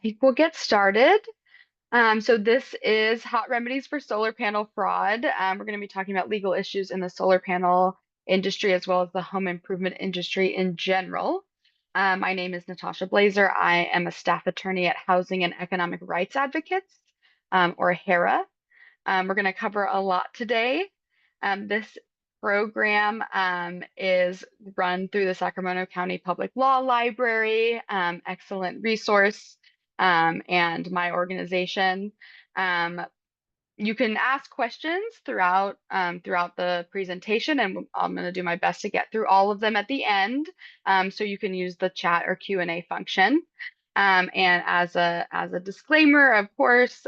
think we'll get started. So this is Hot Remedies for Solar Panel Fraud. We're going to be talking about legal issues in the solar panel industry as well as the home improvement industry in general. My name is Natasha Blazer. I am a staff attorney at Housing and Economic Rights Advocates, or HERA. We're going to cover a lot today. This program is run through the Sacramento County Public Law Library, excellent resource, and my organization. Um, you can ask questions throughout the presentation, and I'm going to do my best to get through all of them at the end. So you can use the chat or Q&A function. And as a disclaimer, of course,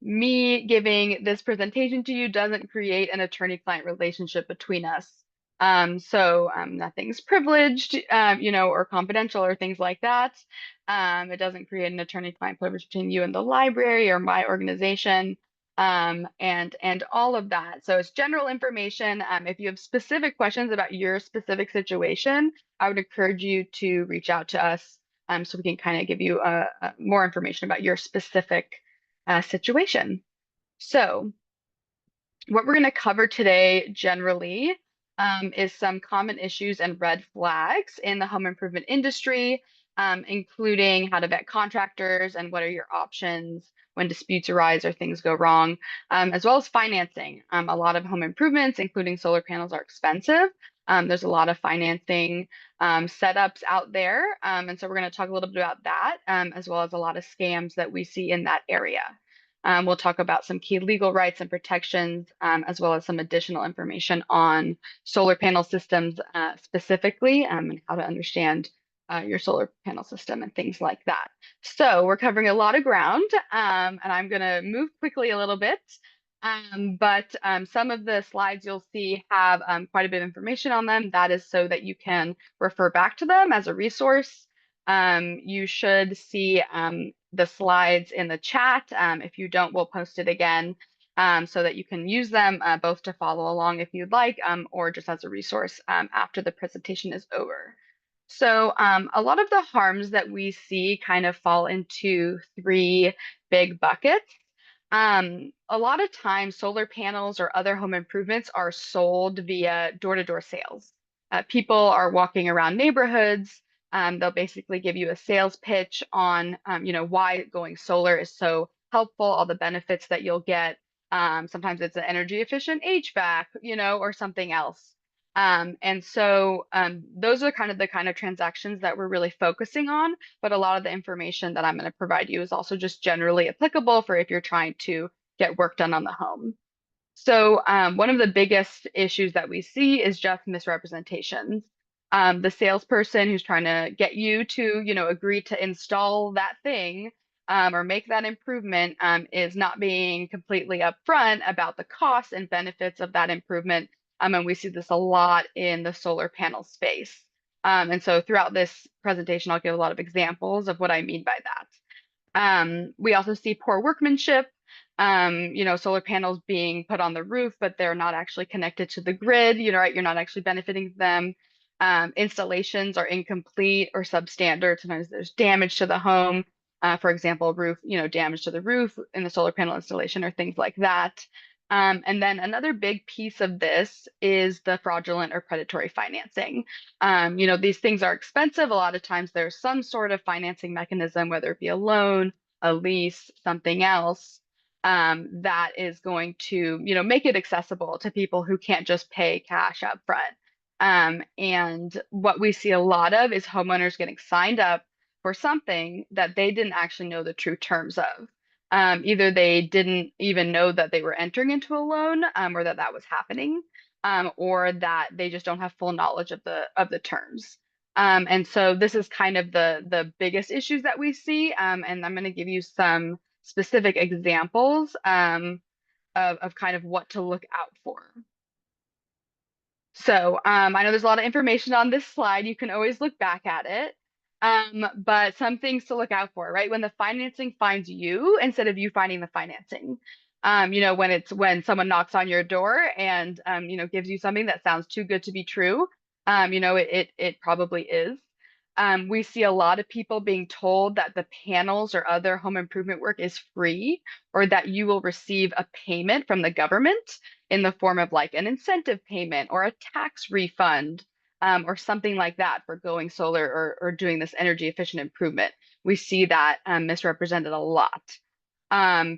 me giving this presentation to you doesn't create an attorney-client relationship between us. So nothing's privileged, or confidential or things like that. It doesn't create an attorney-client privilege between you and the library or my organization, and all of that. So it's general information. If you have specific questions about your specific situation, I would encourage you to reach out to us, so we can kind of give you more information about your specific situation. So what we're going to cover today generally is some common issues and red flags in the home improvement industry, including how to vet contractors and what are your options when disputes arise or things go wrong, as well as financing. A lot of home improvements, including solar panels, are expensive. There's a lot of financing setups out there. And so we're going to talk a little bit about that, as well as a lot of scams that we see in that area. We'll talk about some key legal rights and protections, as well as some additional information on solar panel systems specifically, and how to understand your solar panel system and things like that. So we're covering a lot of ground, and I'm going to move quickly a little bit. But some of the slides you'll see have quite a bit of information on them. That is so that you can refer back to them as a resource. You should see the slides in the chat. If you don't, we'll post it again, so that you can use them both to follow along if you'd like, or just as a resource after the presentation is over. So a lot of the harms that we see kind of fall into three big buckets. A lot of times solar panels or other home improvements are sold via door-to-door sales. People are walking around neighborhoods. They'll basically give you a sales pitch on, why going solar is so helpful, all the benefits that you'll get. Sometimes it's an energy efficient HVAC, or something else. And so those are the kind of transactions that we're really focusing on, but a lot of the information that I'm going to provide you is also just generally applicable for if you're trying to get work done on the home. So one of the biggest issues that we see is just misrepresentations. The salesperson who's trying to get you to, agree to install that thing, or make that improvement, is not being completely upfront about the costs and benefits of that improvement. And we see this a lot in the solar panel space. And so throughout this presentation, I'll give a lot of examples of what I mean by that. We also see poor workmanship. Solar panels being put on the roof, but they're not actually connected to the grid, right? You're not actually benefiting them. Installations are incomplete or substandard. Sometimes there's damage to the home. For example, roof, damage to the roof in the solar panel installation or things like that. And then another big piece of this is the fraudulent or predatory financing. These things are expensive. A lot of times there's some sort of financing mechanism, whether it be a loan, a lease, something else, that is going to, make it accessible to people who can't just pay cash up front. And what we see a lot of is homeowners getting signed up for something that they didn't actually know the true terms of. Either they didn't even know that they were entering into a loan, or that was happening, or that they just don't have full knowledge of the terms. And so this is kind of the biggest issues that we see. And I'm going to give you some specific examples of kind of what to look out for. So I know there's a lot of information on this slide. You can always look back at it. But some things to look out for, right? When the financing finds you instead of you finding the financing. When someone knocks on your door and gives you something that sounds too good to be true, it probably is. We see a lot of people being told that the panels or other home improvement work is free, or that you will receive a payment from the government in the form of like an incentive payment or a tax refund, or something like that for going solar or doing this energy efficient improvement. We see that misrepresented a lot.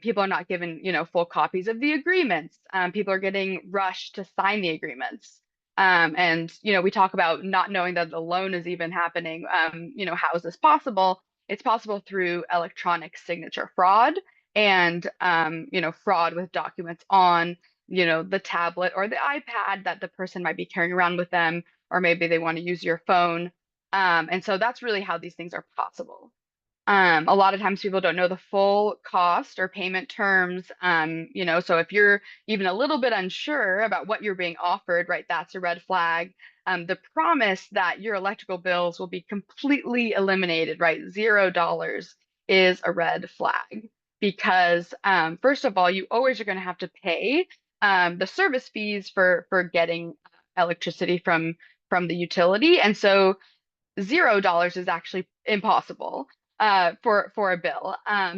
People are not given, full copies of the agreements. People are getting rushed to sign the agreements. And we talk about not knowing that the loan is even happening. How is this possible? It's possible through electronic signature fraud and fraud with documents on, the tablet or the iPad that the person might be carrying around with them, or maybe they want to use your phone. And so that's really how these things are possible. A lot of times people don't know the full cost or payment terms. So if you're even a little bit unsure about what you're being offered, right, that's a red flag. The promise that your electrical bills will be completely eliminated, right, $0 is a red flag because first of all, you always are going to have to pay the service fees for getting electricity from the utility, and so $0 is actually impossible for a bill.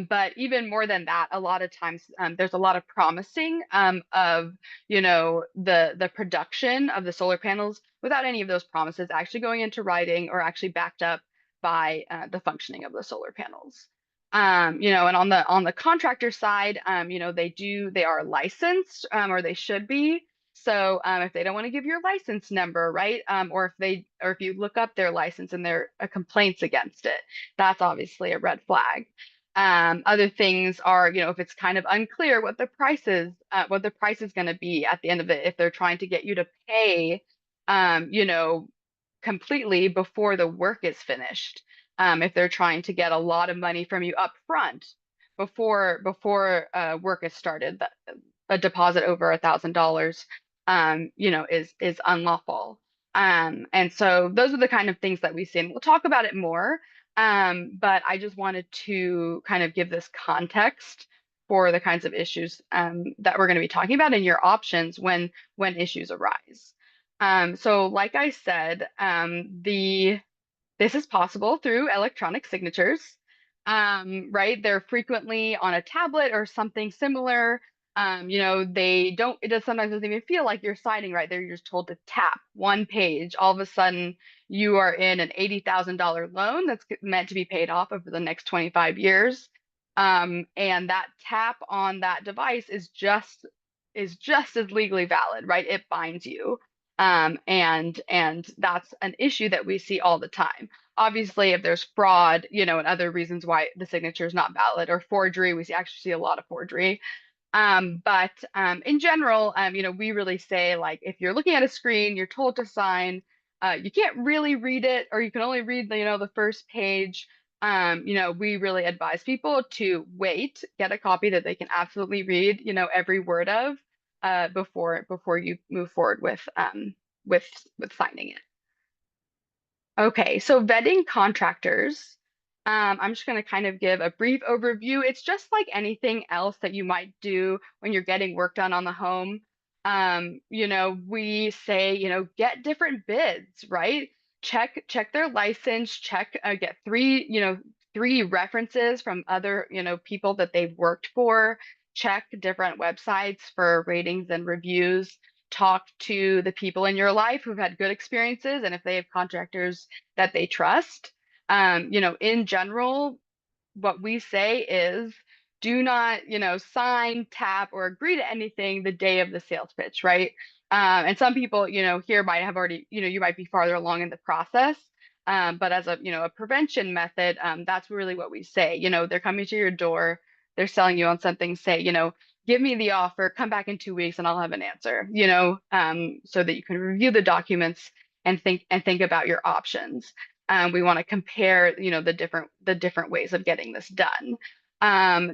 But even more than that, a lot of times there's a lot of promising of the production of the solar panels without any of those promises actually going into writing or actually backed up by the functioning of the solar panels. And on the contractor side, they are licensed, or they should be. So if they don't want to give your license number, right, or if you look up their license and there are complaints against it, that's obviously a red flag. Other things are, if it's kind of unclear what the price is going to be at the end of it, if they're trying to get you to pay, completely before the work is finished, if they're trying to get a lot of money from you up front before work is started, that a deposit over $1,000 is unlawful. And so those are the kind of things that we see, and we'll talk about it more. But I just wanted to kind of give this context for the kinds of issues that we're going to be talking about and your options when issues arise. So like I said, this is possible through electronic signatures, right? They're frequently on a tablet or something similar. Sometimes doesn't even feel like you're signing right there. You're just told to tap one page. All of a sudden, you are in an $80,000 loan that's meant to be paid off over the next 25 years. And that tap on that device is just as legally valid, right? It binds you. And that's an issue that we see all the time. Obviously, if there's fraud, and other reasons why the signature is not valid, or forgery, we actually see a lot of forgery. But in general, we really say, like, if you're looking at a screen, you're told to sign, you can't really read it, or you can only read the first page. We really advise people to wait, get a copy that they can absolutely read, every word of, before you move forward with signing it. Okay, so vetting contractors. I'm just going to kind of give a brief overview. It's just like anything else that you might do when you're getting work done on the home. We say, get different bids, right? Check their license, get three references from other, people that they've worked for. Check different websites for ratings and reviews. Talk to the people in your life who've had good experiences, and if they have contractors that they trust. In general, what we say is do not, sign, tap, or agree to anything the day of the sales pitch, right? And some people, here might have already, you might be farther along in the process. But as a prevention method, that's really what we say. They're coming to your door, they're selling you on something, say, give me the offer, come back in 2 weeks and I'll have an answer, so that you can review the documents and think about your options. We want to compare, the different ways of getting this done.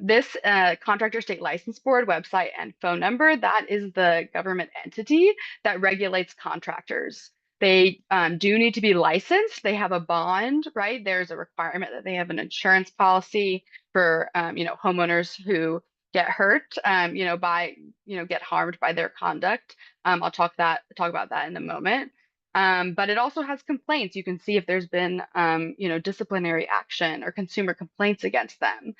This Contractor State License Board website and phone number, that is the government entity that regulates contractors. They do need to be licensed. They have a bond, right? There's a requirement that they have an insurance policy for, homeowners who get hurt, get harmed by their conduct. I'll talk about that in a moment. But it also has complaints. You can see if there's been, disciplinary action or consumer complaints against them.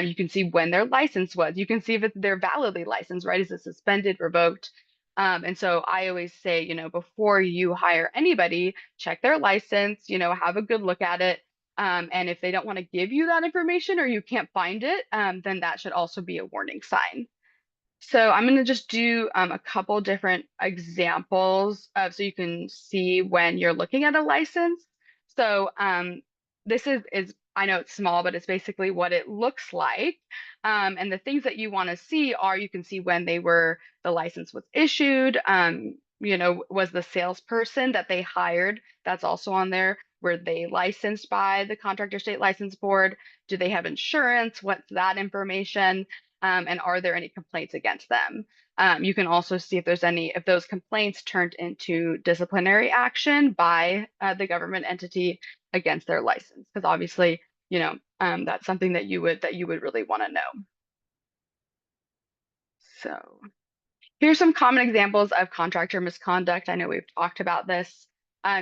You can see when their license was. You can see if they're validly licensed, right? Is it suspended, revoked? And so I always say, before you hire anybody, check their license, have a good look at it. And if they don't want to give you that information or you can't find it, then that should also be a warning sign. So I'm going to just do a couple different examples so you can see when you're looking at a license. So this is I know it's small, but it's basically what it looks like. And the things that you want to see are you can see when the license was issued. Was the salesperson that they hired, that's also on there. Were they licensed by the contractor state license board? Do they have insurance? What's that information? And are there any complaints against them? You can also see if those complaints turned into disciplinary action by the government entity against their license, because obviously, that's something that you would really want to know. So here's some common examples of contractor misconduct. I know we've talked about this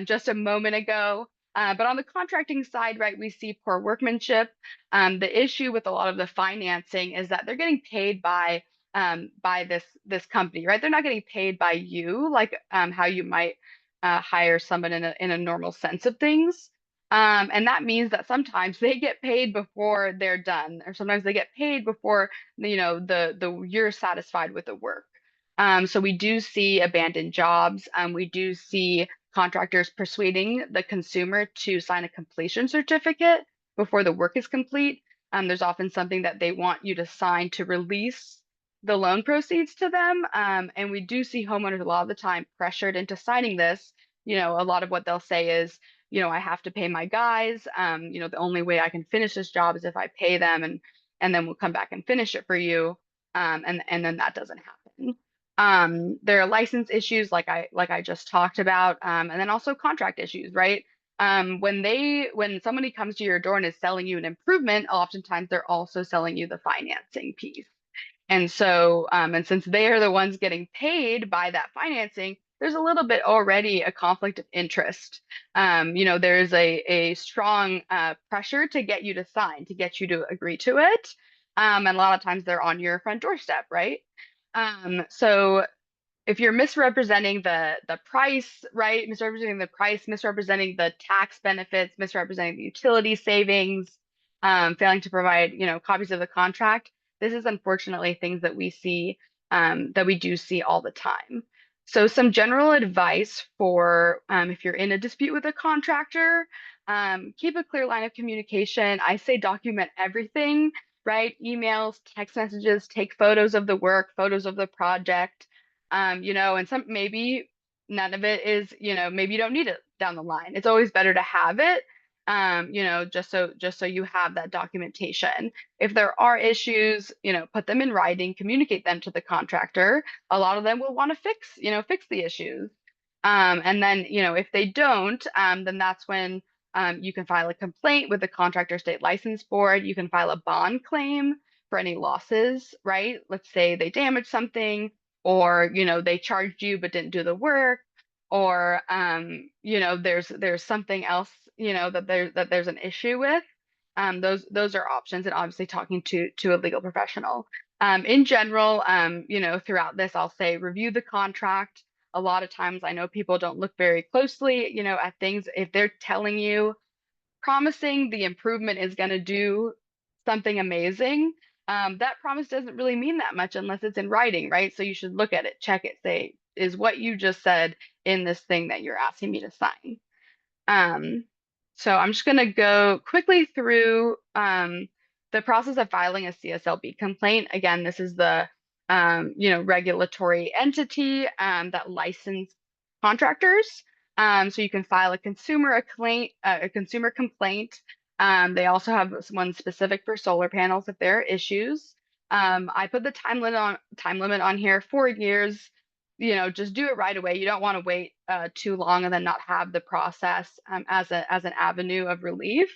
just a moment ago, but on the contracting side, right, we see poor workmanship. The issue with a lot of the financing is that they're getting paid by this company, right? They're not getting paid by you, like how you might hire someone in a normal sense of things. And that means that sometimes they get paid before they're done, or sometimes they get paid before the you're satisfied with the work. So we do see abandoned jobs. We do see contractors persuading the consumer to sign a completion certificate before the work is complete. There's often something that they want you to sign to release the loan proceeds to them. And we do see homeowners a lot of the time pressured into signing this. A lot of what they'll say is, I have to pay my guys. The only way I can finish this job is if I pay them, and then we'll come back and finish it for you. And then that doesn't happen. There are license issues like I just talked about, and then also contract issues, right? When somebody comes to your door and is selling you an improvement, oftentimes they're also selling you the financing piece. And so, and since they are the ones getting paid by that financing, there's a little bit already a conflict of interest. There's a strong pressure to get you to sign, to get you to agree to it. And a lot of times they're on your front doorstep, right? So if you're misrepresenting the price, right? Misrepresenting the price, misrepresenting the tax benefits, misrepresenting the utility savings, failing to provide, copies of the contract. This is unfortunately things that that we do see all the time. So some general advice for if you're in a dispute with a contractor, keep a clear line of communication. I say document everything, right? Emails, text messages, take photos of the work, photos of the project, and maybe none of it is, maybe you don't need it down the line. It's always better to have it, just so you have that documentation. If there are issues, put them in writing, communicate them to the contractor. A lot of them will want to fix the issues. And then, if they don't, then that's when you can file a complaint with the contractor state license board. You can file a bond claim for any losses, right? Let's say they damaged something, or they charged you but didn't do the work, or there's something else that there's an issue with. Those are options, and obviously talking to a legal professional. In general, throughout this, I'll say review the contract. A lot of times I know people don't look very closely, at things. If they're telling you, promising the improvement is going to do something amazing, that promise doesn't really mean that much unless it's in writing, right? So you should look at it, check it, say, is what you just said in this thing that you're asking me to sign? Um, so I'm just going to go quickly through the process of filing a CSLB complaint. Again, this is the regulatory entity that license contractors. So you can file a consumer complaint. They also have one specific for solar panels if there are issues. I put the time limit on here, 4 years. Just do it right away. You don't want to wait too long and then not have the process as an avenue of relief.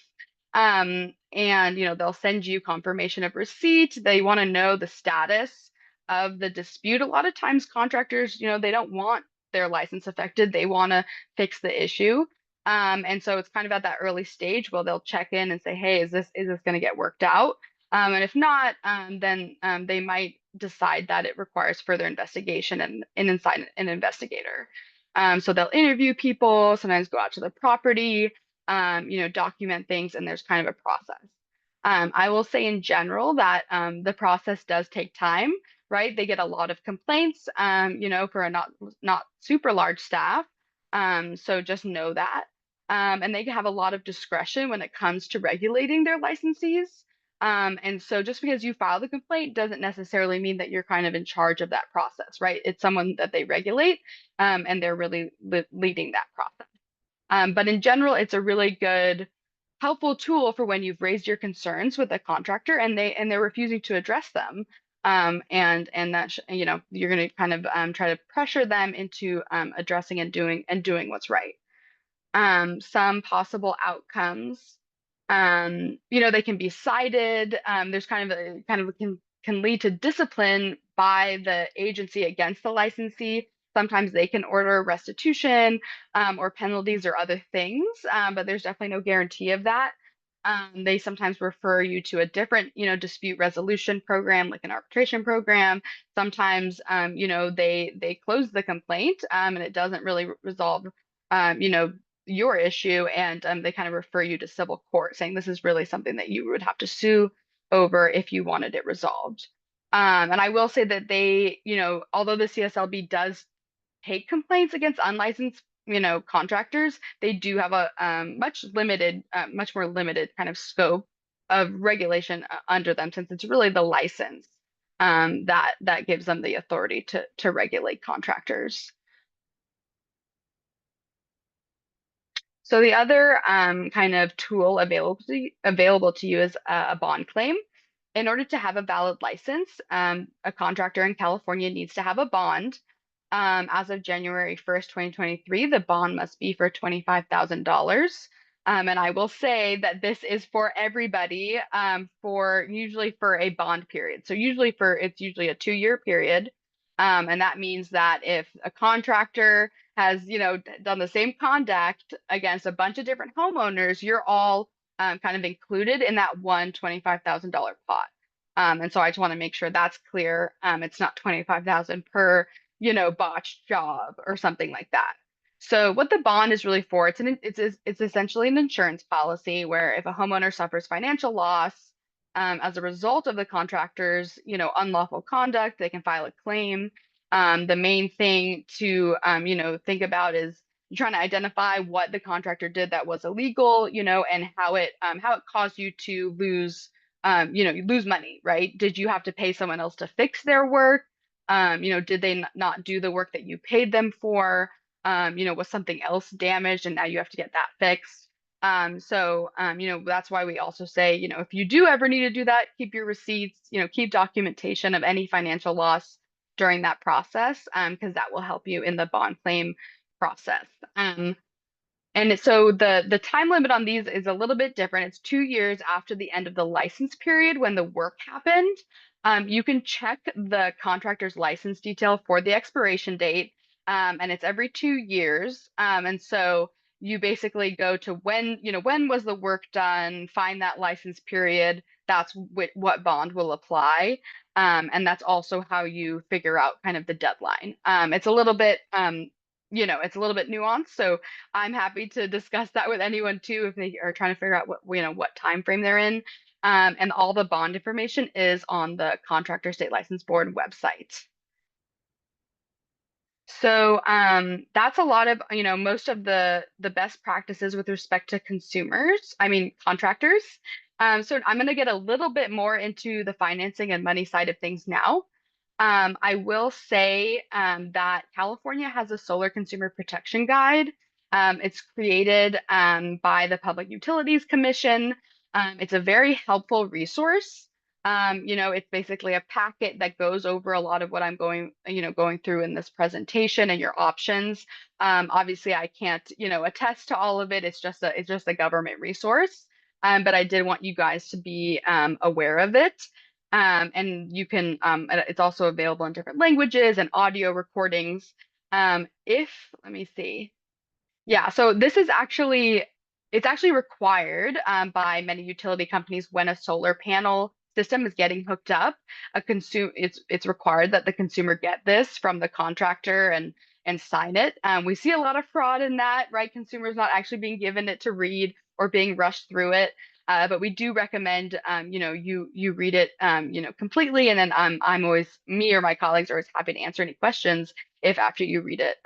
And they'll send you confirmation of receipt. They want to know the status of the dispute. A lot of times contractors, they don't want their license affected. They want to fix the issue. And so it's kind of at that early stage where they'll check in and say, hey, is this going to get worked out? And if not, then they might decide that it requires further investigation and inside an investigator. So they'll interview people, sometimes go out to the property, document things, and there's kind of a process. I will say in general that the process does take time, right? They get a lot of complaints, for a not super large staff. So just know that. And they have a lot of discretion when it comes to regulating their licensees. And so just because you file the complaint doesn't necessarily mean that you're kind of in charge of that process, right? It's someone that they regulate, and they're really leading that process. But in general, it's a really good, helpful tool for when you've raised your concerns with a contractor and they're refusing to address them. And that you're going to kind of try to pressure them into addressing and doing what's right. Some possible outcomes. They can be cited. There's kind of can lead to discipline by the agency against the licensee. Sometimes they can order restitution, or penalties or other things, but there's definitely no guarantee of that. They sometimes refer you to a different, dispute resolution program, like an arbitration program. Sometimes, they close the complaint, and it doesn't really resolve, your issue, and they kind of refer you to civil court, saying this is really something that you would have to sue over if you wanted it resolved. And I will say that although the CSLB does take complaints against unlicensed, contractors, they do have a much more limited kind of scope of regulation under them, since it's really the license that gives them the authority to regulate contractors. So the other kind of tool available to you is a bond claim. In order to have a valid license, a contractor in California needs to have a bond. As of January 1st, 2023, the bond must be for $25,000. And I will say that this is for everybody, usually for a bond period. So it's usually a 2-year period. And that means that if a contractor has, done the same conduct against a bunch of different homeowners, you're all kind of included in that one $25,000 pot. And so I just want to make sure that's clear. It's not 25,000 per, botched job or something like that. So what the bond is really for, it's essentially an insurance policy where if a homeowner suffers financial loss as a result of the contractor's, unlawful conduct, they can file a claim. The main thing to, think about is you're trying to identify what the contractor did that was illegal, and how it caused you to lose money, right? Did you have to pay someone else to fix their work? Did they not do the work that you paid them for? Was something else damaged and now you have to get that fixed? That's why we also say, if you do ever need to do that, keep your receipts, keep documentation of any financial loss during that process, because that will help you in the bond claim process. And so the time limit on these is a little bit different. It's 2 years after the end of the license period when the work happened. You can check the contractor's license detail for the expiration date, and it's every 2 years. And so you basically go to when was the work done, find that license period. That's what bond will apply. And that's also how you figure out kind of the deadline. It's a little bit, it's a little bit nuanced. So I'm happy to discuss that with anyone too if they are trying to figure out what time frame they're in. And all the bond information is on the Contractor State License Board website. So that's a lot of, most of the best practices with respect to contractors. So I'm going to get a little bit more into the financing and money side of things now. I will say that California has a solar consumer protection guide. It's created by the Public Utilities Commission. It's a very helpful resource. It's basically a packet that goes over a lot of what I'm going through in this presentation and your options. Obviously, I can't, attest to all of it. It's just a government resource. But I did want you guys to be aware of it. And you can, it's also available in different languages and audio recordings. If, let me see. Yeah, so this is actually it's actually required by many utility companies when a solar panel system is getting hooked up. It's required that the consumer get this from the contractor and sign it. We see a lot of fraud in that, right? Consumers not actually being given it to read or being rushed through it. But we do recommend, you read it, completely, and then I'm always me or my colleagues are always happy to answer any questions if after you read it,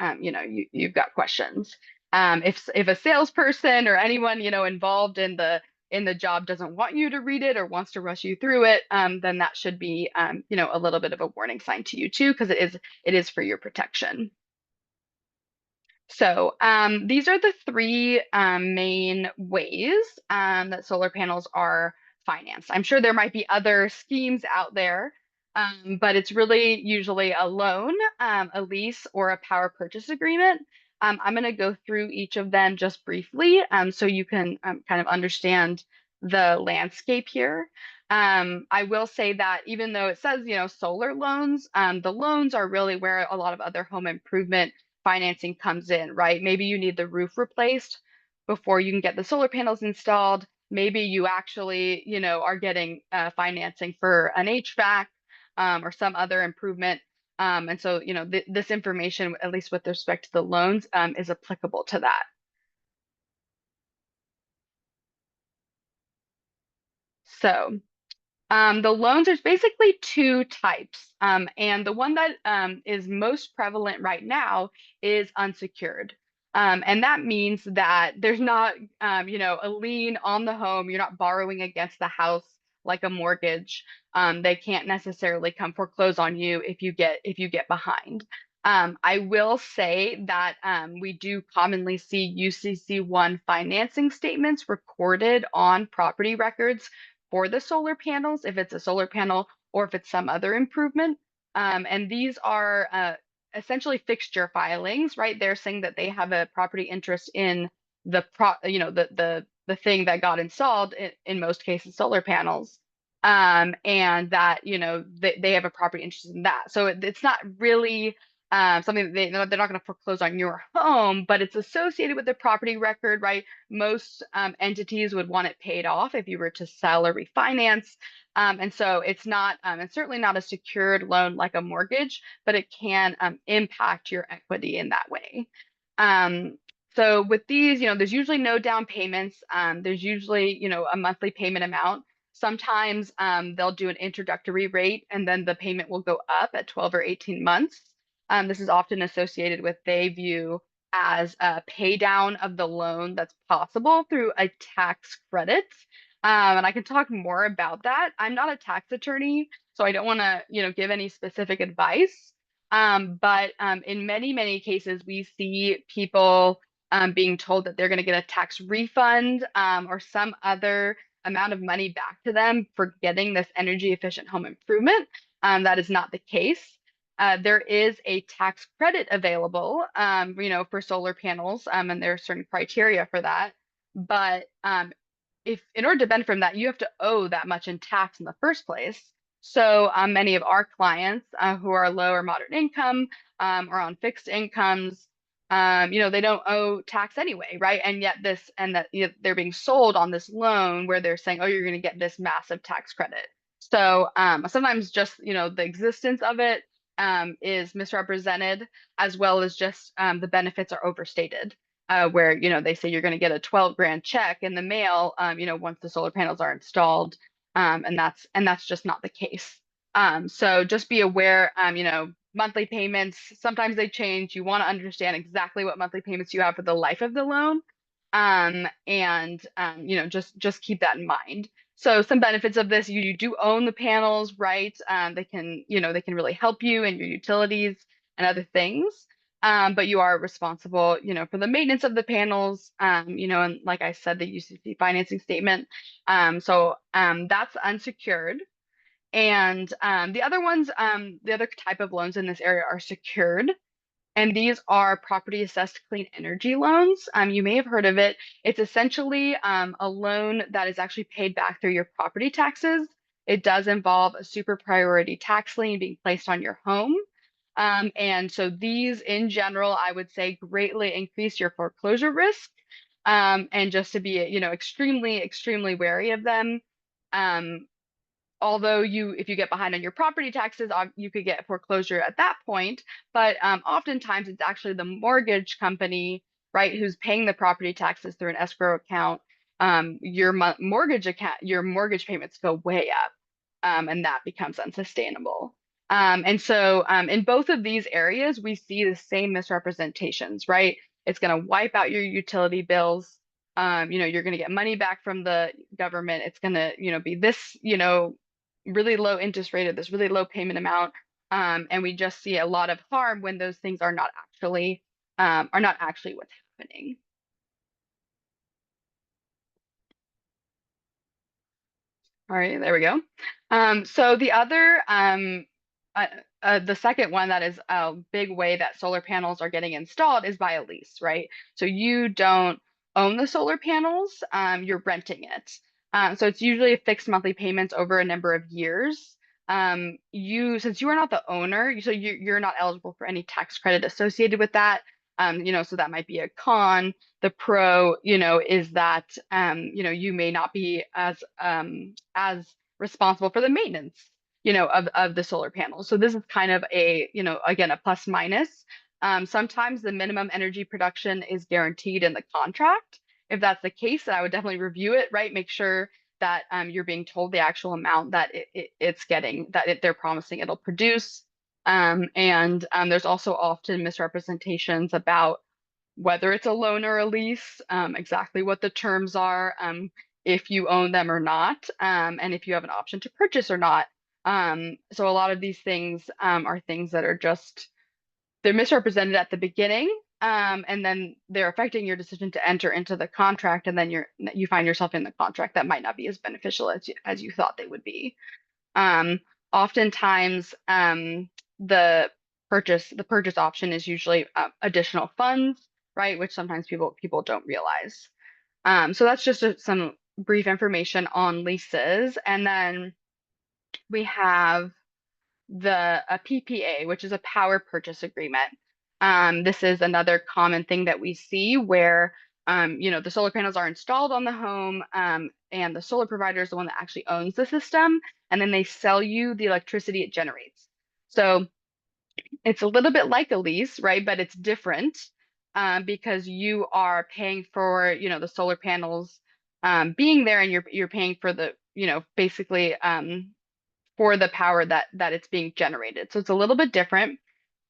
you've got questions. If a salesperson or anyone involved in the job doesn't want you to read it or wants to rush you through it, then that should be a little bit of a warning sign to you too, because it is for your protection. So these are the three main ways that solar panels are financed. I'm sure there might be other schemes out there, but it's really usually a loan, a lease, or a power purchase agreement. I'm going to go through each of them just briefly so you can kind of understand the landscape here. I will say that even though it says, solar loans, the loans are really where a lot of other home improvement financing comes in, right? Maybe you need the roof replaced before you can get the solar panels installed. Maybe you actually, are getting financing for an HVAC or some other improvement. And so, this information, at least with respect to the loans, is applicable to that. So, the loans, there's basically two types. And the one that is most prevalent right now is unsecured. And that means that there's not, a lien on the home. You're not borrowing against the house like a mortgage. They can't necessarily come foreclose on you if you get behind. I will say that we do commonly see UCC1 financing statements recorded on property records for the solar panels, if it's a solar panel or if it's some other improvement. And these are essentially fixture filings, right? They're saying that they have a property interest in the thing that got installed in most cases, solar panels. And that, they have a property interest in that. So it's not really something that they're not going to foreclose on your home, but it's associated with the property record, right? Most entities would want it paid off if you were to sell or refinance. And so it's certainly not a secured loan like a mortgage, but it can impact your equity in that way. Um, so with these, there's usually no down payments. There's usually, a monthly payment amount. Sometimes they'll do an introductory rate and then the payment will go up at 12 or 18 months. This is often associated with they view as a pay down of the loan that's possible through a tax credit. And I can talk more about that. I'm not a tax attorney, so I don't want to, give any specific advice. But in many, many cases, we see people being told that they're going to get a tax refund or some other amount of money back to them for getting this energy efficient home improvement. That is not the case. There is a tax credit available, for solar panels, and there are certain criteria for that. But if in order to benefit from that, you have to owe that much in tax in the first place. So many of our clients who are low or moderate income or on fixed incomes, they don't owe tax anyway, right? And yet they're being sold on this loan where they're saying, oh, you're going to get this massive tax credit. So sometimes just, the existence of it is misrepresented, as well as just the benefits are overstated. Where they say you're going to get a 12 grand check in the mail, once the solar panels are installed, and that's just not the case. So just be aware, monthly payments sometimes they change. You want to understand exactly what monthly payments you have for the life of the loan, and just keep that in mind. So some benefits of this, you do own the panels, right? They can really help you in your utilities and other things. But you are responsible, for the maintenance of the panels, and like I said, the UCC financing statement. That's unsecured. And the other type of loans in this area are secured. And these are property assessed clean energy loans. You may have heard of it. It's essentially a loan that is actually paid back through your property taxes. It does involve a super priority tax lien being placed on your home. And so these in general, I would say greatly increase your foreclosure risk. And just to be, extremely, extremely wary of them. Um, Although if you get behind on your property taxes, you could get foreclosure at that point. But oftentimes it's actually the mortgage company, right, who's paying the property taxes through an escrow account. Your mortgage payments go way up, and that becomes unsustainable. And so in both of these areas, we see the same misrepresentations, right? It's going to wipe out your utility bills. You're going to get money back from the government. It's going to, be this, really low interest rate or this really low payment amount. And we just see a lot of harm when those things are not actually what's happening. All right, there we go. So the second one that is a big way that solar panels are getting installed is by a lease, right? So you don't own the solar panels, you're renting it. So it's usually a fixed monthly payments over a number of years. Since you are not the owner, so you're not eligible for any tax credit associated with that. So that might be a con. The pro, is that you may not be as responsible for the maintenance, of the solar panels. So this is kind of again, a plus minus. Sometimes the minimum energy production is guaranteed in the contract. If that's the case, then I would definitely review it, right? Make sure that you're being told the actual amount that it's getting, they're promising it'll produce. And there's also often misrepresentations about whether it's a loan or a lease, exactly what the terms are, if you own them or not, and if you have an option to purchase or not. So a lot of these things are things that are they're misrepresented at the beginning, and then they're affecting your decision to enter into the contract, and then you find yourself in the contract that might not be as beneficial as you thought they would be. Um, Oftentimes, the purchase option is usually additional funds, right? Which sometimes people don't realize. So that's just some brief information on leases, and then we have a PPA, which is a power purchase agreement. This is another common thing that we see where the solar panels are installed on the home, and the solar provider is the one that actually owns the system, and then they sell you the electricity it generates. So it's a little bit like a lease, right? But it's different, because you are paying for, the solar panels being there, and you're paying for basically for the power that it's being generated. So it's a little bit different,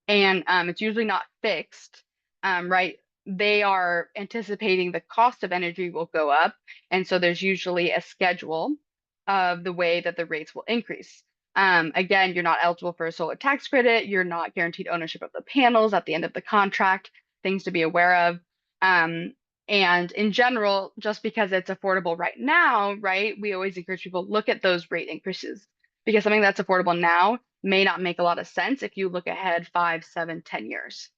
and it's usually not fixed, right? They are anticipating the cost of energy will go up, and so there's usually a schedule of the way that the rates will increase. Again, you're not eligible for a solar tax credit. You're not guaranteed ownership of the panels at the end of the contract, things to be aware of. And in general, just because it's affordable right now, right, we always encourage people look at those rate increases, because something that's affordable now may not make a lot of sense if you look ahead 5, 7, 10 years.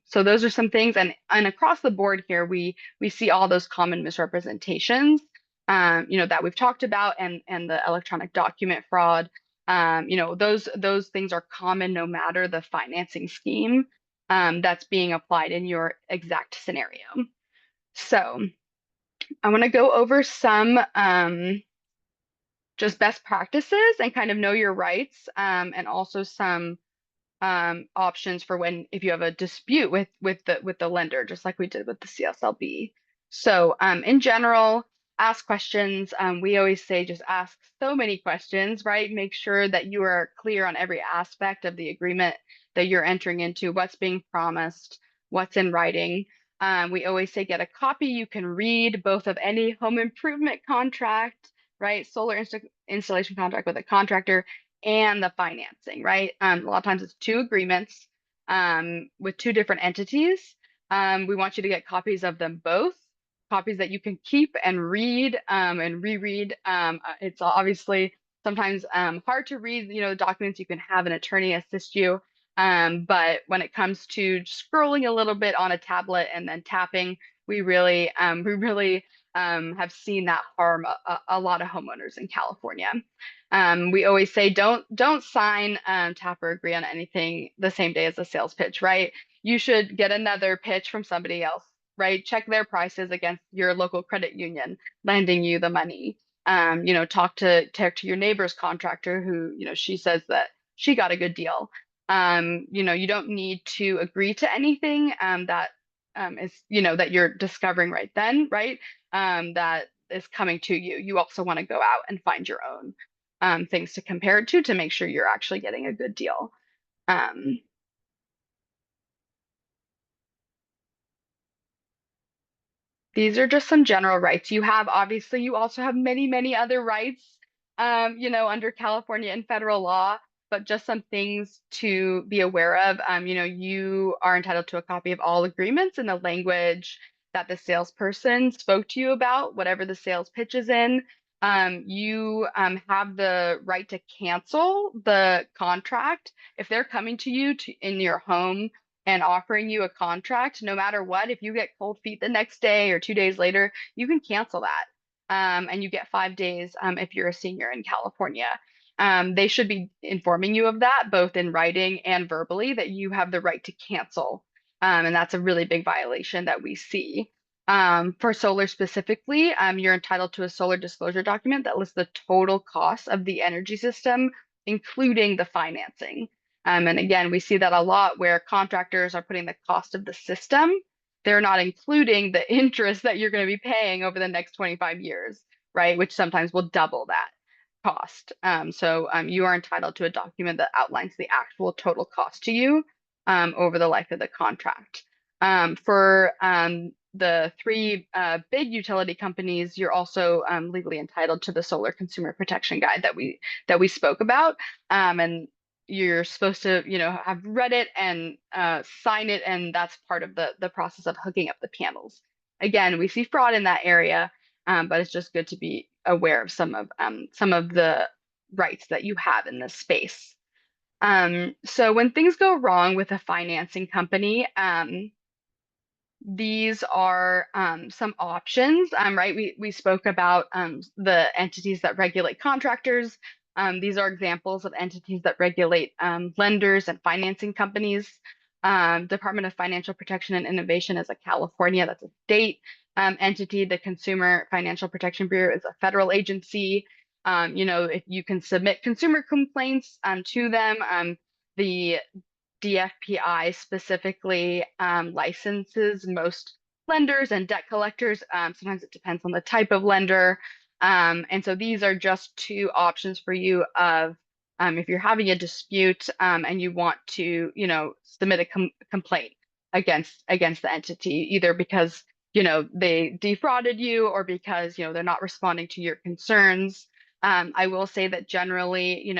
So those are some things, and across the board here, we see all those common misrepresentations, that we've talked about, and the electronic document fraud. Those things are common no matter the financing scheme that's being applied in your exact scenario. So I want to go over some just best practices and kind of know your rights, and also some options for if you have a dispute with the lender, just like we did with the CSLB. So in general, ask questions. We always say just ask so many questions, right? Make sure that you are clear on every aspect of the agreement that you're entering into, what's being promised, what's in writing. We always say get a copy you can read, both of any home improvement contract, right? Solar installation contract with a contractor, and the financing, right? A lot of times it's two agreements with two different entities. We want you to get copies of them both, copies that you can keep and read and reread. It's obviously sometimes hard to read, the documents. You can have an attorney assist you. But when it comes to scrolling a little bit on a tablet and then tapping, we really have seen that harm a lot of homeowners in California. We always say don't sign tap or agree on anything the same day as the sales pitch, right? You should get another pitch from somebody else, right? Check their prices against your local credit union lending you the money. Talk to your neighbor's contractor who, she says that she got a good deal. You don't need to agree to anything that that you're discovering right then, right? That is coming to you. You also want to go out and find your own things to compare it to make sure you're actually getting a good deal. Um, These are just some general rights. You also have many, many other rights, under California and federal law, but just some things to be aware of. You are entitled to a copy of all agreements in the language that the salesperson spoke to you about, whatever the sales pitch is in. You have the right to cancel the contract if they're coming to you in your home and offering you a contract, no matter what, if you get cold feet the next day or 2 days later, you can cancel that. And you get 5 days if you're a senior in California. They should be informing you of that, both in writing and verbally, that you have the right to cancel. And that's a really big violation that we see. For solar specifically, you're entitled to a solar disclosure document that lists the total cost of the energy system, including the financing. And again, we see that a lot where contractors are putting the cost of the system. They're not including the interest that you're going to be paying over the next 25 years, right? Which sometimes will double that cost. So you are entitled to a document that outlines the actual total cost to you over the life of the contract. For the three big utility companies, you're also legally entitled to the Solar Consumer Protection Guide that we spoke about. And you're supposed to, have read it and sign it, and that's part of the process of hooking up the panels. Again, we see fraud in that area, but it's just good to be aware of some of the rights that you have in this space. So when things go wrong with a financing company, these are some options, right? We spoke about the entities that regulate contractors. These are examples of entities that regulate lenders and financing companies. Department of Financial Protection and Innovation is a California, that's a state entity. The Consumer Financial Protection Bureau is a federal agency. If you can submit consumer complaints to them, the DFPI specifically licenses most lenders and debt collectors. Sometimes it depends on the type of lender. And so these are just two options for you of if you're having a dispute and you want to, submit a complaint against the entity, either because, they defrauded you or because, they're not responding to your concerns. I will say that generally,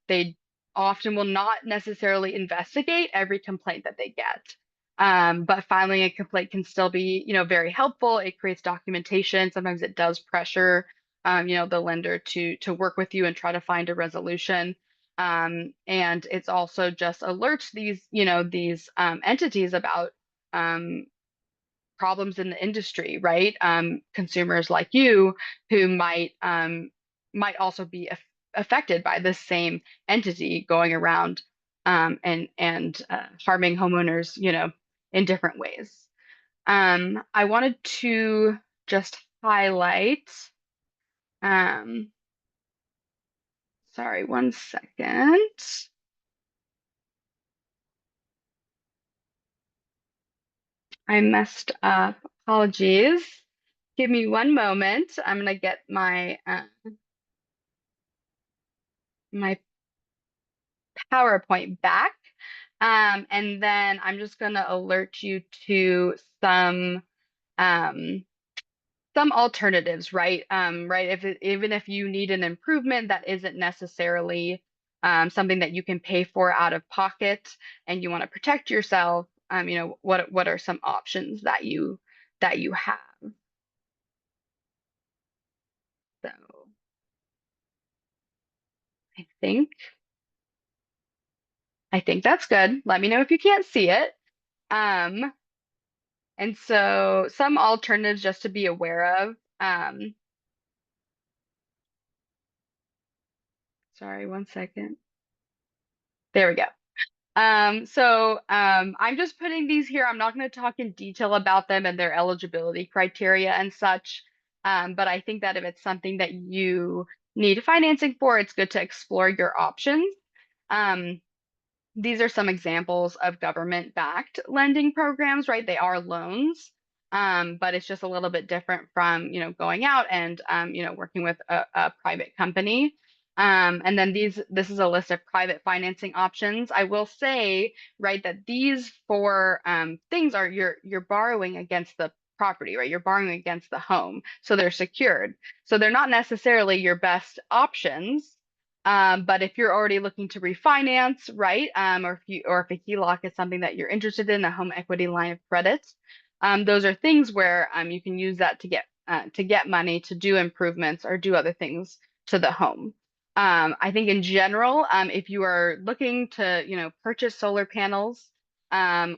they often will not necessarily investigate every complaint that they get. But filing a complaint can still be, very helpful. It creates documentation. Sometimes it does pressure, the lender to work with you and try to find a resolution. And it's also just alerts these entities about problems in the industry, right? Consumers like you who might also be affected by this same entity going around and harming homeowners, in different ways. I wanted to just highlight, sorry, one second. I messed up. Apologies. Give me one moment. I'm gonna get my PowerPoint back. And then I'm just going to alert you to um, some alternatives, right? Right. Even if you need an improvement that isn't necessarily something that you can pay for out of pocket, and you want to protect yourself, what are some options that you have? So I think I think that's good. Let me know if you can't see it. Um, And so some alternatives just to be aware of. Um, sorry, one second. There we go. I'm just putting these here. I'm not going to talk in detail about them and their eligibility criteria and such. But I think that if it's something that you need financing for, it's good to explore your options. Um, these are some examples of government-backed lending programs, right? They are loans, but it's just a little bit different from, going out and, working with a private company. And then this is a list of private financing options. I will say, right, that these four things are you're borrowing against the property, right? You're borrowing against the home, so they're secured. So they're not necessarily your best options. But if you're already looking to refinance, right, or if a HELOC is something that you're interested in, a home equity line of credit, those are things where you can use that to get money to do improvements or do other things to the home. I think in general, if you are looking to, purchase solar panels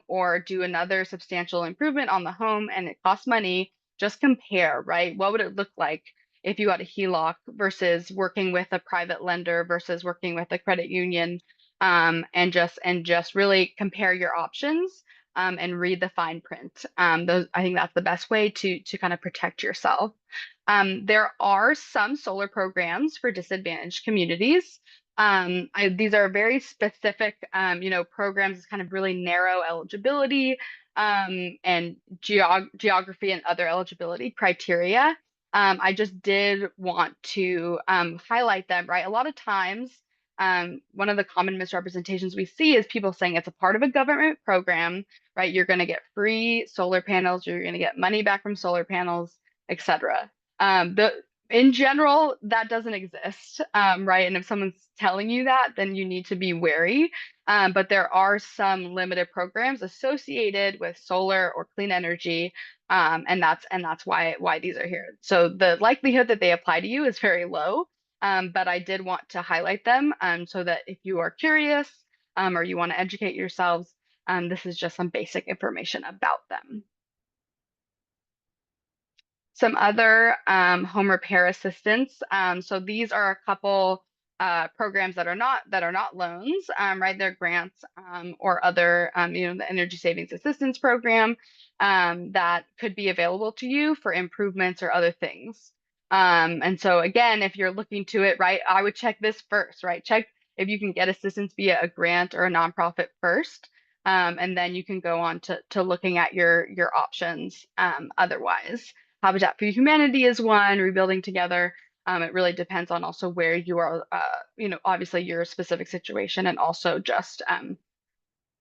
or do another substantial improvement on the home and it costs money, just compare, right? What would it look like if you got a HELOC versus working with a private lender versus working with a credit union, and just really compare your options and read the fine print. Those I think that's the best way to kind of protect yourself. There are some solar programs for disadvantaged communities. These are very specific, programs, it's kind of really narrow eligibility and geography and other eligibility criteria. I just did want to highlight them, right? A lot of times, one of the common misrepresentations we see is people saying it's a part of a government program, right? You're going to get free solar panels, you're going to get money back from solar panels, etc. The In general, that doesn't exist, right? And if someone's telling you that, then you need to be wary. But there are some limited programs associated with solar or clean energy, and that's why these are here. So the likelihood that they apply to you is very low. But I did want to highlight them so that if you are curious or you want to educate yourselves, this is just some basic information about them. Some other home repair assistance. So these are a couple programs that are not loans, right? They're grants or other, the Energy Savings Assistance Program that could be available to you for improvements or other things. And so again, if you're looking to it, right, I would check this first, right? Check if you can get assistance via a grant or a nonprofit first. And then you can go on to looking at your options otherwise. Habitat for Humanity is one, Rebuilding Together. It really depends on also where you are, obviously your specific situation and also just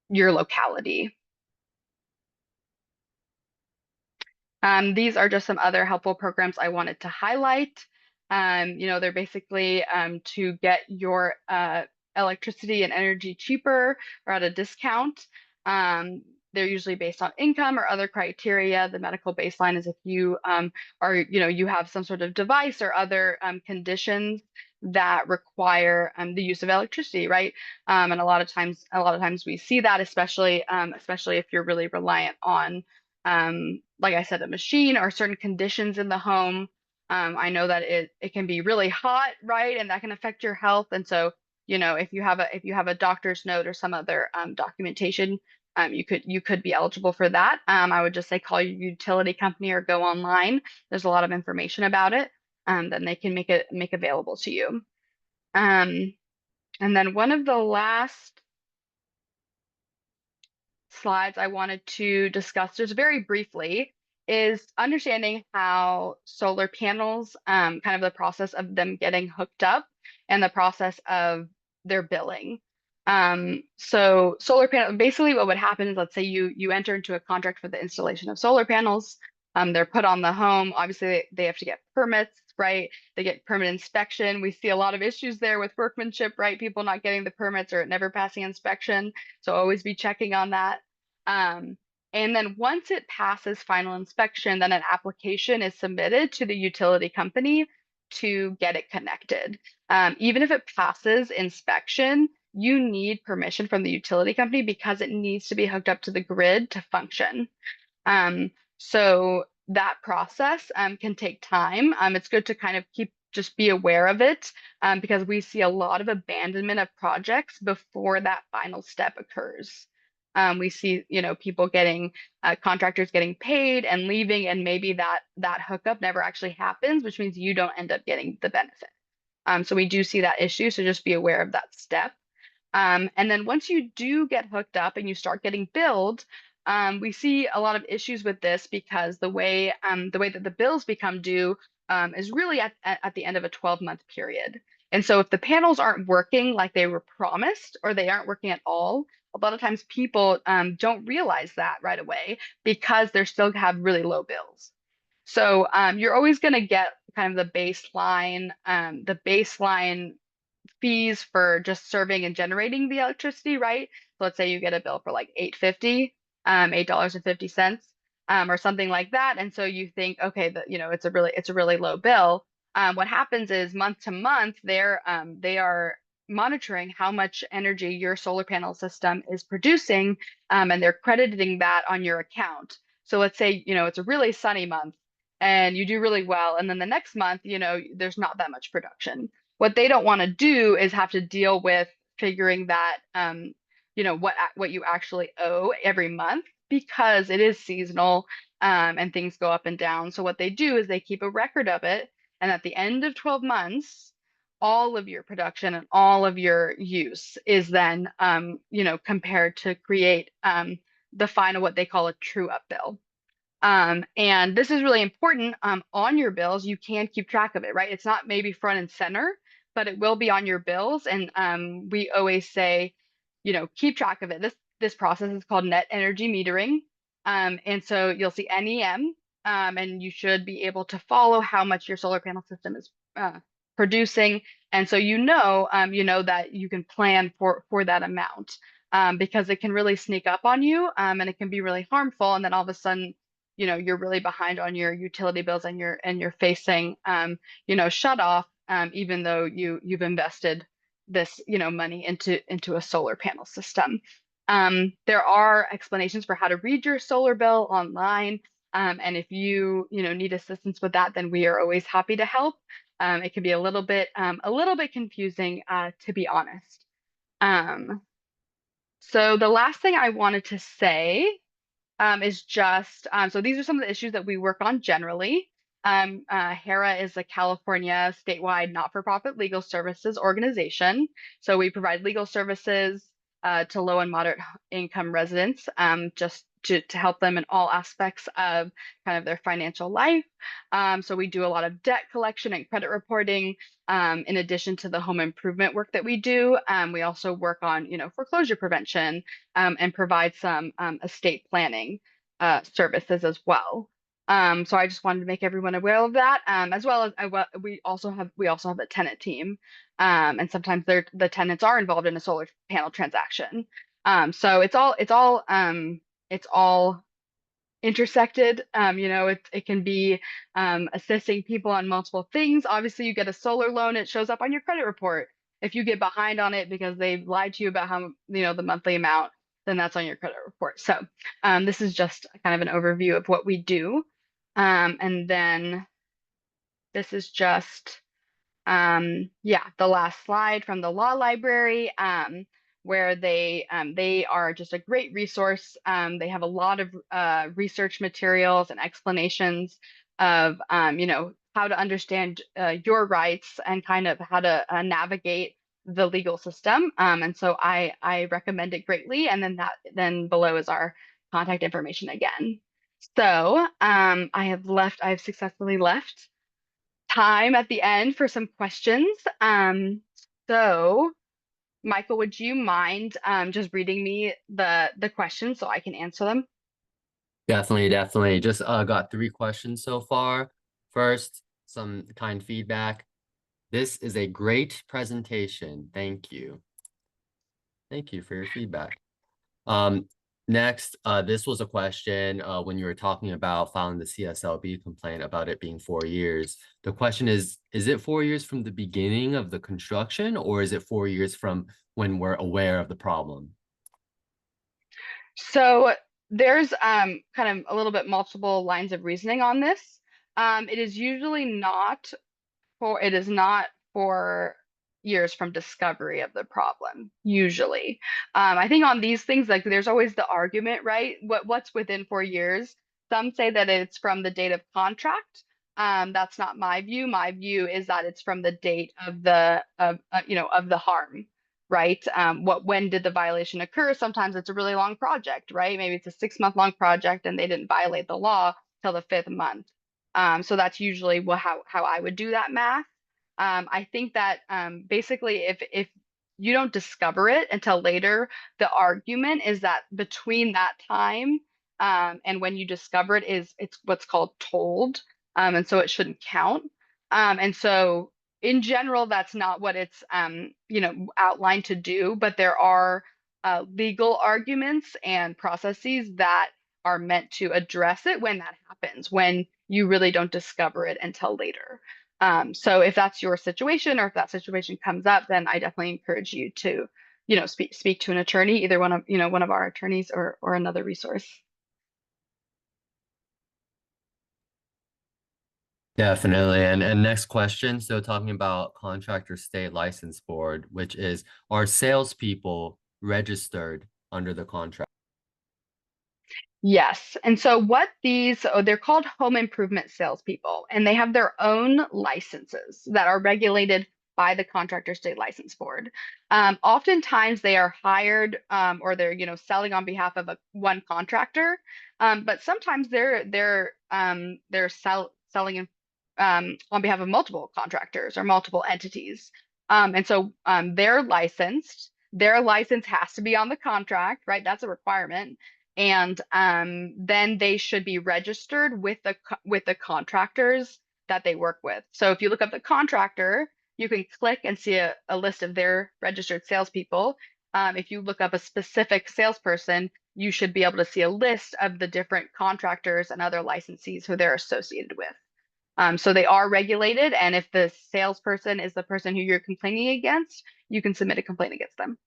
your locality. These are just some other helpful programs I wanted to highlight. They're basically to get your electricity and energy cheaper or at a discount. Um, they're usually based on income or other criteria. The medical baseline is if you you have some sort of device or other conditions that require the use of electricity, right? And a lot of times we see that, especially if you're really reliant on like I said, a machine or certain conditions in the home. I know that it can be really hot, right? And that can affect your health. And so, if you have a doctor's note or some other documentation, you could be eligible for that. I would just say call your utility company or go online. There's a lot of information about it. Then they can make available to you. Um, and then one of the last slides I wanted to discuss just very briefly is understanding how solar panels, kind of the process of them getting hooked up and the process of their billing. So solar panel, basically what would happen is, let's say you enter into a contract for the installation of solar panels. They're put on the home. Obviously, they have to get permits, right? They get permit inspection. We see a lot of issues there with workmanship, right? People not getting the permits or it never passing inspection. So always be checking on that. Um, and then once it passes final inspection, then an application is submitted to the utility company to get it connected. Even if it passes inspection, you need permission from the utility company because it needs to be hooked up to the grid to function. So that process can take time. It's good to kind of just be aware of it, because we see a lot of abandonment of projects before that final step occurs. We see, people getting contractors getting paid and leaving, and maybe that hookup never actually happens, which means you don't end up getting the benefit. So we do see that issue. So just be aware of that step. And then once you do get hooked up and you start getting billed, we see a lot of issues with this because the way that the bills become due is really at the end of a 12-month period. And so if the panels aren't working like they were promised, or they aren't working at all, a lot of times people don't realize that right away because they still have really low bills. So you're always going to get kind of the baseline fees for just serving and generating the electricity, right? So let's say you get a bill for like 8.50, $8.50, or something like that. And so you think, okay, it's a really low bill. What happens is month to month, they are monitoring how much energy your solar panel system is producing, and they're crediting that on your account. So let's say, it's a really sunny month and you do really well, and then the next month, there's not that much production. What they don't want to do is have to deal with figuring that, what you actually owe every month, because it is seasonal, and things go up and down. So what they do is they keep a record of it, and at the end of 12 months, all of your production and all of your use is then, compared to create the final, what they call a true up bill. And this is really important. On your bills, you can keep track of it, right? It's not maybe front and center, but it will be on your bills. And we always say, keep track of it. This process is called net energy metering. And so you'll see NEM, and you should be able to follow how much your solar panel system is producing. And so that you can plan for that amount, because it can really sneak up on you, and it can be really harmful. And then all of a sudden, you're really behind on your utility bills, and you're facing shut off, even though you've invested this money into a solar panel system. There are explanations for how to read your solar bill online, and if you need assistance with that, then we are always happy to help. It can be a little bit confusing, to be honest. So the last thing I wanted to say is just, so these are some of the issues that we work on generally. HERA is a California statewide not-for-profit legal services organization. So we provide legal services to low and moderate income residents, just to help them in all aspects of kind of their financial life. So we do a lot of debt collection and credit reporting, in addition to the home improvement work that we do. We also work on, foreclosure prevention, and provide some estate planning services as well. So I just wanted to make everyone aware of that, as well as we also have a tenant team, and sometimes the tenants are involved in a solar panel transaction. So it's all intersected. It can be assisting people on multiple things. Obviously, you get a solar loan, it shows up on your credit report. If you get behind on it because they've lied to you about how, the monthly amount, then that's on your credit report. So this is just kind of an overview of what we do. And then this is just, the last slide from the law library, where they are just a great resource. They have a lot of research materials and explanations of, how to understand your rights and kind of how to navigate the legal system. And so I recommend it greatly. And then below is our contact information again. So I have successfully left time at the end for some questions. So Michael, would you mind just reading me the questions so I can answer them? Definitely, definitely. Just got 3 questions so far. First, some kind feedback. This is a great presentation. Thank you. Thank you for your feedback. Um, Next, this was a question when you were talking about filing the CSLB complaint about it being 4 years. The question is it 4 years from the beginning of the construction, or is it 4 years from when we're aware of the problem? So there's kind of a little bit multiple lines of reasoning on this. It is usually not it is not 4 years from discovery of the problem, usually. I think on these things, like there's always the argument, right? What's within 4 years? Some say that it's from the date of contract. That's not my view. My view is that it's from the date of the of the harm, right? When did the violation occur? Sometimes it's a really long project, right? Maybe it's a 6 month long project and they didn't violate the law till the fifth month. So that's usually how I would do that math. I think that basically if you don't discover it until later, the argument is that between that time and when you discover it is it's what's called told, and so it shouldn't count. And so in general, that's not what it's outlined to do, but there are legal arguments and processes that are meant to address it when that happens, when you really don't discover it until later. So if that's your situation or if that situation comes up, then I definitely encourage you to, speak to an attorney, either one of our attorneys or another resource. Definitely. And next question. So talking about contractor state license board, which is, are salespeople registered under the contract? Yes. And so they're called home improvement salespeople, and they have their own licenses that are regulated by the Contractor State License Board. Oftentimes they are hired or they're, selling on behalf of one contractor. But sometimes they're selling on behalf of multiple contractors or multiple entities. And so they're licensed. Their license has to be on the contract, right? That's a requirement, and then they should be registered with the contractors that they work with. So if you look up the contractor, you can click and see a list of their registered salespeople. If you look up a specific salesperson, you should be able to see a list of the different contractors and other licensees who they're associated with. So they are regulated, and if the salesperson is the person who you're complaining against, you can submit a complaint against them.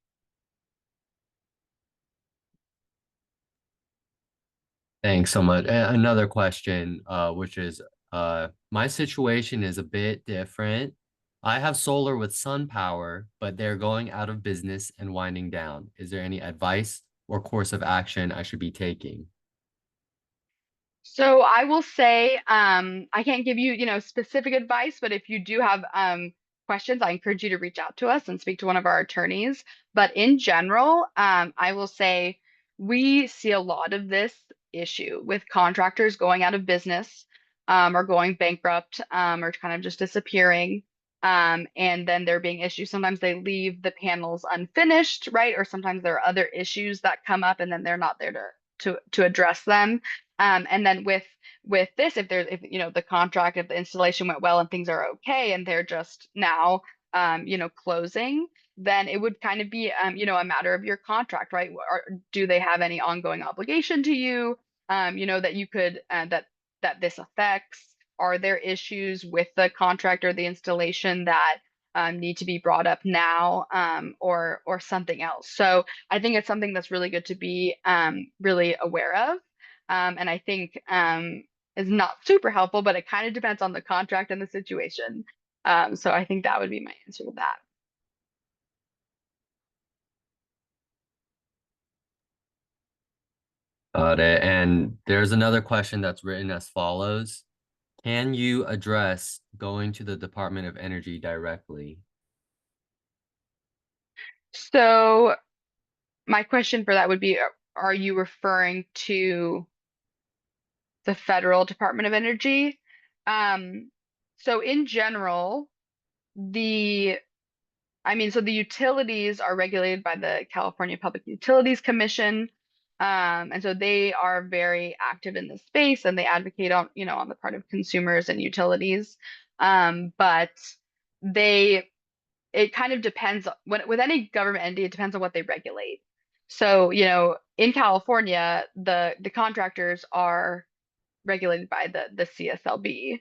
Thanks so much. Another question, which is, my situation is a bit different. I have solar with sun power, but they're going out of business and winding down. Is there any advice or course of action I should be taking? So I will say, I can't give you, specific advice, but if you do have questions, I encourage you to reach out to us and speak to one of our attorneys. But in general, I will say we see a lot of this issue with contractors going out of business, or going bankrupt, or kind of just disappearing. And then there being issues. Sometimes they leave the panels unfinished, right? Or sometimes there are other issues that come up and then they're not there to address them. And then with this, if the contract, if the installation went well and things are okay, and they're just now closing, then it would kind of be a matter of your contract, right? Do they have any ongoing obligation to you? That you could that this affects. Are there issues with the contract or the installation that need to be brought up now, or something else? So I think it's something that's really good to be really aware of. And I think is not super helpful, but it kind of depends on the contract and the situation. So I think that would be my answer to that. Got it. And there's another question that's written as follows. Can you address going to the Department of Energy directly? So my question for that would be, are you referring to the Federal Department of Energy? Um, so in general, the so the utilities are regulated by the California Public Utilities Commission. And so they are very active in this space and they advocate on the part of consumers and utilities. But they, it kind of depends with any government entity, it depends on what they regulate. So, in California, the contractors are regulated by the CSLB.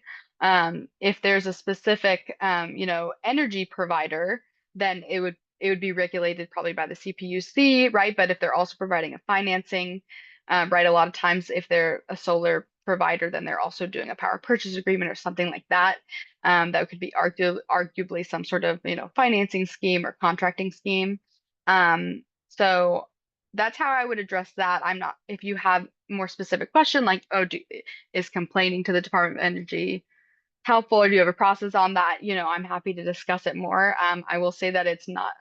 If there's a specific energy provider, then it would be regulated probably by the CPUC, right? But if they're also providing a financing, right? A lot of times, if they're a solar provider, then they're also doing a power purchase agreement or something like that. That could be arguably some sort of, financing scheme or contracting scheme. So that's how I would address that. I'm not, if you have more specific question, like, oh, is complaining to the Department of Energy helpful, or do you have a process on that? I'm happy to discuss it more. I will say that it's not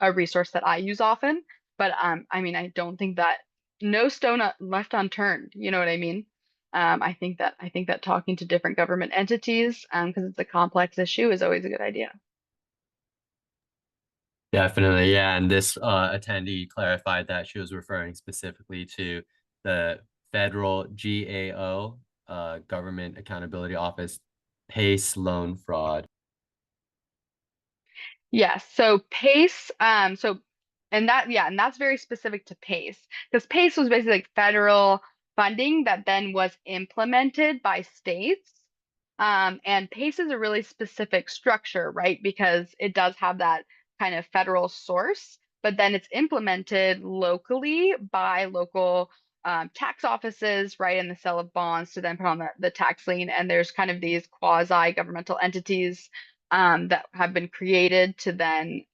a resource that I use often, but I mean, I don't think that no stone left unturned. You know what I mean? I think that talking to different government entities, because it's a complex issue, is always a good idea. Definitely, yeah. And this attendee clarified that she was referring specifically to the federal GAO, Government Accountability Office, PACE loan fraud. Yes. So PACE, and that's very specific to PACE, because PACE was basically like federal funding that then was implemented by states. And PACE is a really specific structure, right? Because it does have that kind of federal source, but then it's implemented locally by local tax offices, right? In the sale of bonds to then put on the tax lien. And there's kind of these quasi-governmental entities that have been created to then,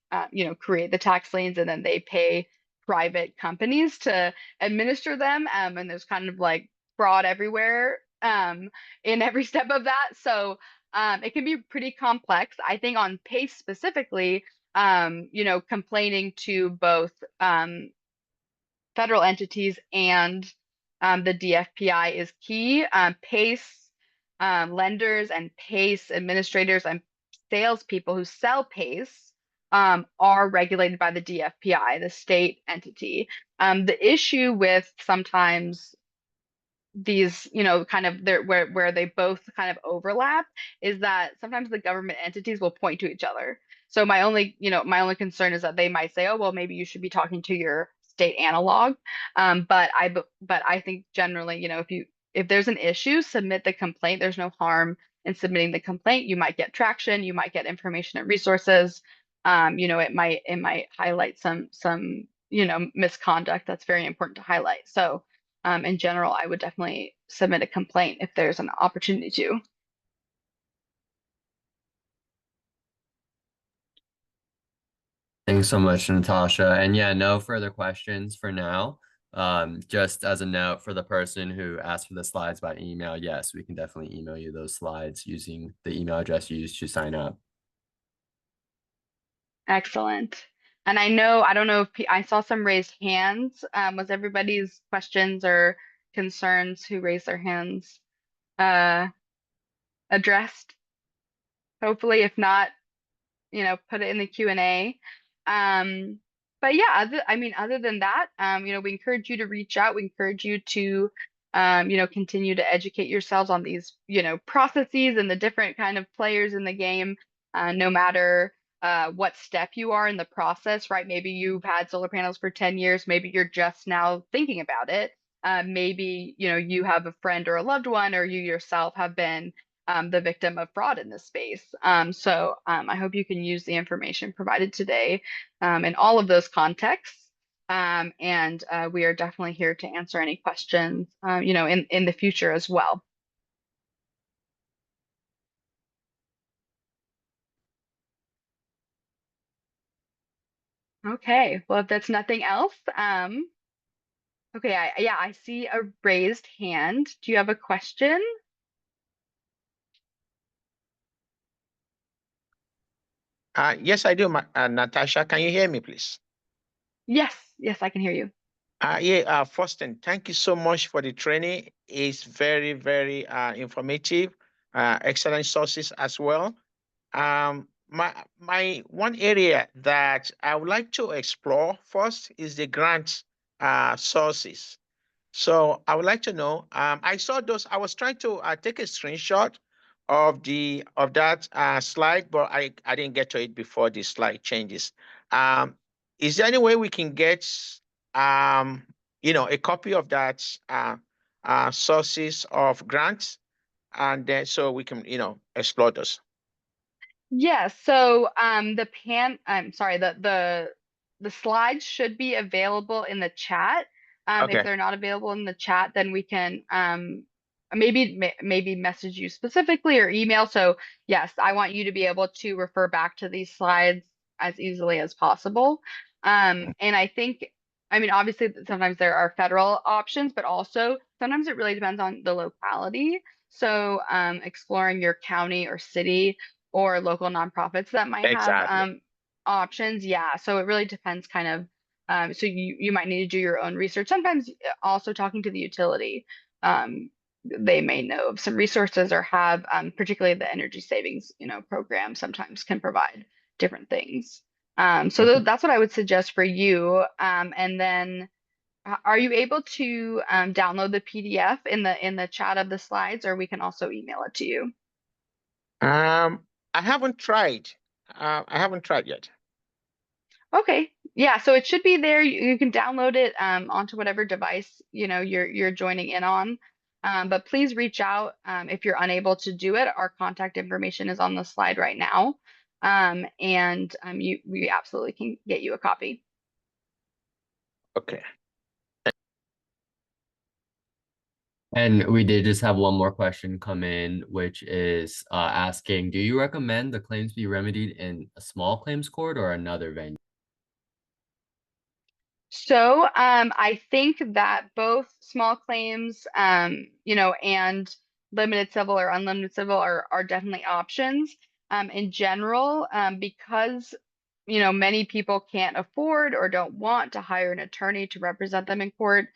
create the tax liens, and then they pay private companies to administer them. And there's kind of like fraud everywhere in every step of that. So it can be pretty complex. I think on PACE specifically, complaining to both federal entities and the DFPI is key. PACE lenders and PACE administrators and salespeople who sell PACE are regulated by the DFPI, the state entity. The issue with sometimes these, kind of there where they both kind of overlap is that sometimes the government entities will point to each other. So my only concern is that they might say, oh, well, maybe you should be talking to your state analog. But I think generally, if there's an issue, submit the complaint. There's no harm in submitting the complaint. You might get traction, you might get information and resources. It might highlight some misconduct that's very important to highlight. So in general, I would definitely submit a complaint if there's an opportunity to. Thanks so much, Natasha. And yeah, no further questions for now. Just as a note for the person who asked for the slides by email, yes, we can definitely email you those slides using the email address used to sign up. Excellent. And I don't know if I saw some raised hands. Was everybody's questions or concerns who raised their hands uh, addressed? Hopefully, if not, put it in the Q&A. Um, but yeah, other than that, we encourage you to reach out. We encourage you to, continue to educate yourselves on these, processes and the different kind of players in the game, no matter what step you are in the process, right? Maybe you've had solar panels for 10 years. Maybe you're just now thinking about it. Maybe, you have a friend or a loved one, or you yourself have been the victim of fraud in this space. So I hope you can use the information provided today in all of those contexts. And we are definitely here to answer any questions, in the future as well. Okay, well, if that's nothing else, okay, I see a raised hand. Do you have a question? Yes, I do, Natasha. Can you hear me, please? Yes, yes, I can hear you. Yeah, Faustin, thank you so much for the training. It's very, very informative, excellent sources as well. My one area that I would like to explore first is the grant sources. So I would like to know, I saw those, I was trying to take a screenshot of that slide, but I didn't get to it before the slide changes. Is there any way we can get a copy of that sources of grants, and then so we can explore those? Yeah, so I'm sorry, the slides should be available in the chat. If Okay. they're not available in the chat, then we can maybe message you specifically or email. So yes, I want you to be able to refer back to these slides as easily as possible. And I think, I mean, obviously sometimes there are federal options, but also sometimes it really depends on the locality. So exploring your county or city or local nonprofits that might have Exactly. options. Yeah. So it really depends kind of. So you might need to do your own research. Sometimes also talking to the utility. They may know of some resources or have particularly the energy savings, program sometimes can provide different things. So Mhm. that's what I would suggest for you. And then are you able to download the PDF in the chat of the slides, or we can also email it to you? I haven't tried. I haven't tried yet. Okay. Yeah, so it should be there. You can download it onto whatever device you're joining in on. But please reach out if you're unable to do it. Our contact information is on the slide right now. And we absolutely can get you a copy. Okay. And we did just have one more question come in, which is asking, do you recommend the claims be remedied in a small claims court or another venue? So I think that both small claims, and limited civil or unlimited civil are definitely options. In general, because many people can't afford or don't want to hire an attorney to represent them in court.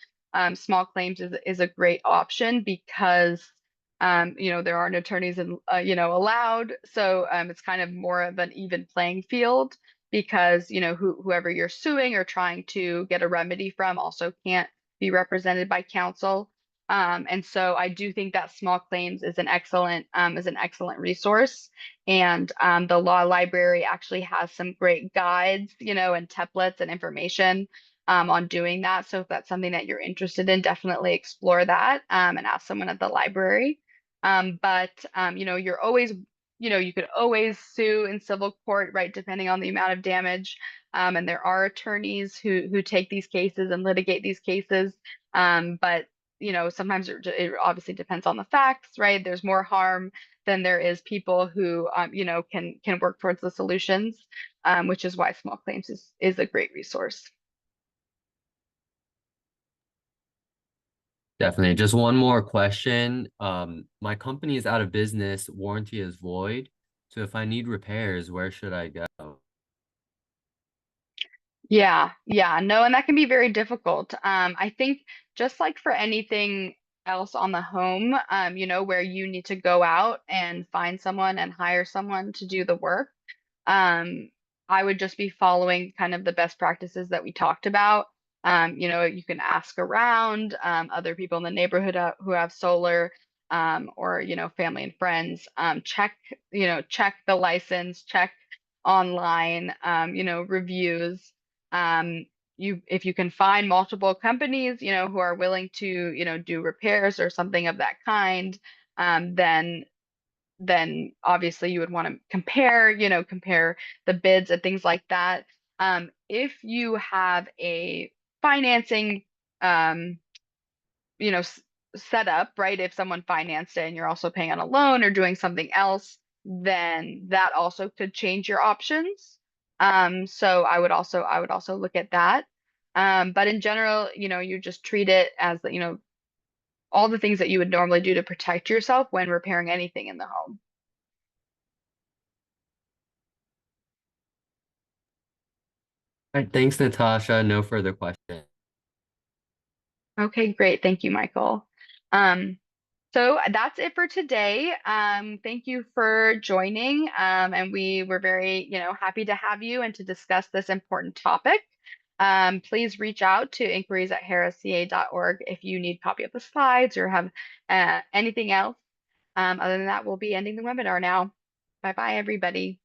Small claims is a great option because there aren't attorneys allowed. So it's kind of more of an even playing field because whoever you're suing or trying to get a remedy from also can't be represented by counsel. And so I do think that small claims is an excellent resource. And the law library actually has some great guides, and templates and information on doing that. So if that's something that you're interested in, definitely explore that and ask someone at the library. But you're always, you could always sue in civil court, right, depending on the amount of damage. And there are attorneys who take these cases and litigate these cases. But sometimes it obviously depends on the facts, right? There's more harm than there is people who can work towards the solutions, which is why small claims is a great resource. Definitely. Just one more question. My company is out of business, warranty is void. So if I need repairs, where should I go? Yeah, yeah, no, and that can be very difficult. I think just like for anything else on the home, where you need to go out and find someone and hire someone to do the work, um, I would just be following kind of the best practices that we talked about. You can ask around other people in the neighborhood who have solar, or family and friends. Check the license, check online, reviews. If you can find multiple companies, who are willing to, do repairs or something of that kind, then obviously you would want to compare the bids and things like that. If you have a financing, um, you know, s- set up, right? If someone financed it and you're also paying on a loan or doing something else, then that also could change your options. So I would also look at that. But in general, you just treat it as all the things that you would normally do to protect yourself when repairing anything in the home. All right, thanks, Natasha. No further questions. Okay, great. Thank you, Michael. Um, so that's it for today. Thank you for joining. And we were very, happy to have you and to discuss this important topic. Please reach out to inquiries@harrisca.org if you need a copy of the slides or have anything else. Other than that, we'll be ending the webinar now. Bye bye, everybody.